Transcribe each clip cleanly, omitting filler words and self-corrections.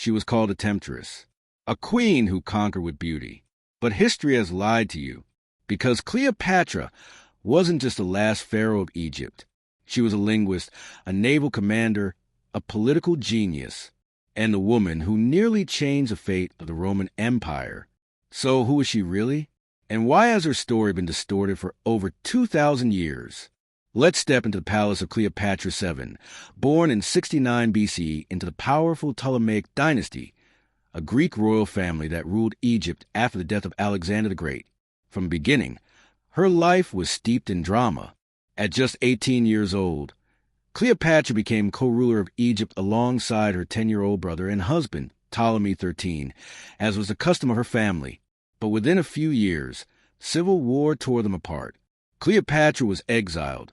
She was called a temptress, a queen who conquered with beauty. But history has lied to you, because Cleopatra wasn't just the last pharaoh of Egypt. She was a linguist, a naval commander, a political genius, and the woman who nearly changed the fate of the Roman Empire. So who is she really? And why has her story been distorted for over 2,000 years? Let's step into the palace of Cleopatra VII, born in 69 BCE into the powerful Ptolemaic dynasty, a Greek royal family that ruled Egypt after the death of Alexander the Great. From the beginning, her life was steeped in drama. At just 18 years old, Cleopatra became co-ruler of Egypt alongside her 10-year-old brother and husband, Ptolemy XIII, as was the custom of her family. But within a few years, civil war tore them apart. Cleopatra was exiled,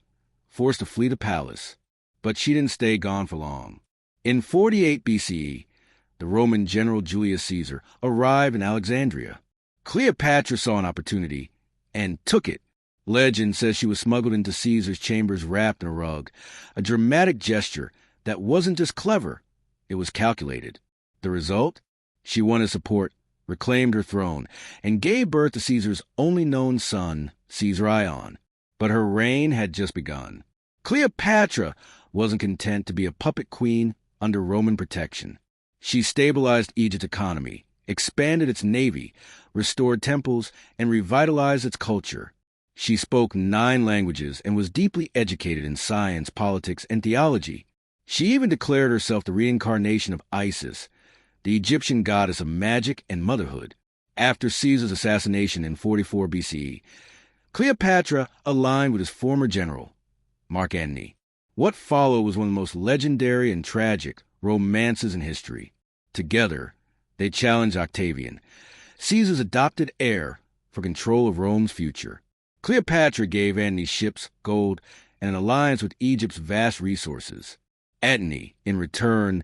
forced to flee the palace, but she didn't stay gone for long. In 48 BCE, the Roman general Julius Caesar arrived in Alexandria. Cleopatra saw an opportunity and took it. Legend says she was smuggled into Caesar's chambers wrapped in a rug, a dramatic gesture that wasn't just clever, it was calculated. The result? She won his support, reclaimed her throne, and gave birth to Caesar's only known son, Caesar Ion. But her reign had just begun. Cleopatra wasn't content to be a puppet queen under Roman protection. She stabilized Egypt's economy, expanded its navy, restored temples, and revitalized its culture. She spoke 9 languages and was deeply educated in science, politics, and theology. She even declared herself the reincarnation of Isis, the Egyptian goddess of magic and motherhood. After Caesar's assassination in 44 BCE, Cleopatra aligned with his former general, Mark Antony. What followed was one of the most legendary and tragic romances in history. Together, they challenged Octavian, Caesar's adopted heir, for control of Rome's future. Cleopatra gave Antony ships, gold, and an alliance with Egypt's vast resources. Antony, in return,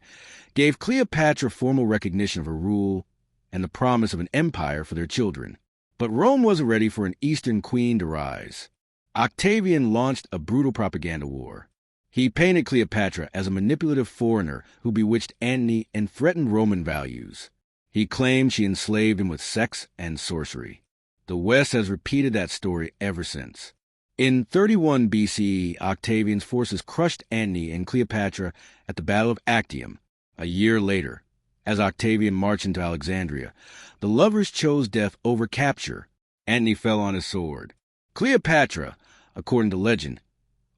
gave Cleopatra formal recognition of her rule and the promise of an empire for their children. But Rome wasn't ready for an Eastern queen to rise. Octavian launched a brutal propaganda war. He painted Cleopatra as a manipulative foreigner who bewitched Antony and threatened Roman values. He claimed she enslaved him with sex and sorcery. The West has repeated that story ever since. In 31 BCE, Octavian's forces crushed Antony and Cleopatra at the Battle of Actium. A year later, as Octavian marched into Alexandria, the lovers chose death over capture. Antony fell on his sword. Cleopatra, according to legend,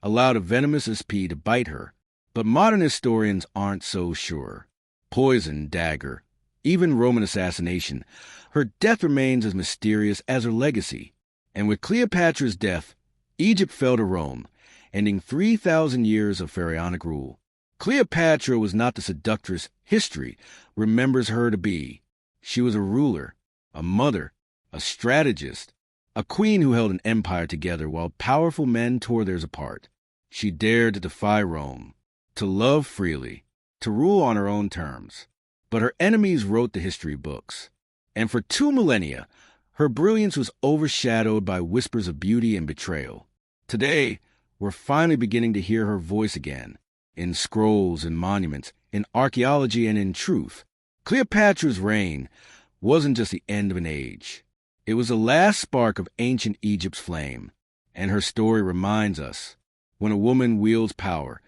allowed a venomous SP to bite her, but modern historians aren't so sure. Poison, dagger, even Roman assassination, her death remains as mysterious as her legacy. And with Cleopatra's death, Egypt fell to Rome, ending 3,000 years of pharaonic rule. Cleopatra was not the seductress history remembers her to be. She was a ruler, a mother, a strategist, a queen who held an empire together while powerful men tore theirs apart. She dared to defy Rome, to love freely, to rule on her own terms. But her enemies wrote the history books. And for 2 millennia, her brilliance was overshadowed by whispers of beauty and betrayal. Today, we're finally beginning to hear her voice again, in scrolls and monuments, in archaeology and in truth. Cleopatra's reign wasn't just the end of an age. It was the last spark of ancient Egypt's flame. And her story reminds us, when a woman wields power,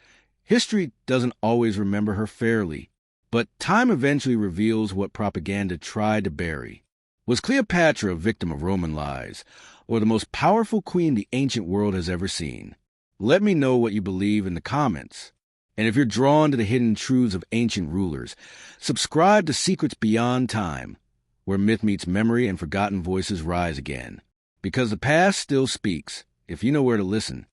history doesn't always remember her fairly. But time eventually reveals what propaganda tried to bury. Was Cleopatra a victim of Roman lies, or the most powerful queen the ancient world has ever seen? Let me know what you believe in the comments. And if you're drawn to the hidden truths of ancient rulers, subscribe to Secrets Beyond Time, where myth meets memory and forgotten voices rise again. Because the past still speaks, if you know where to listen.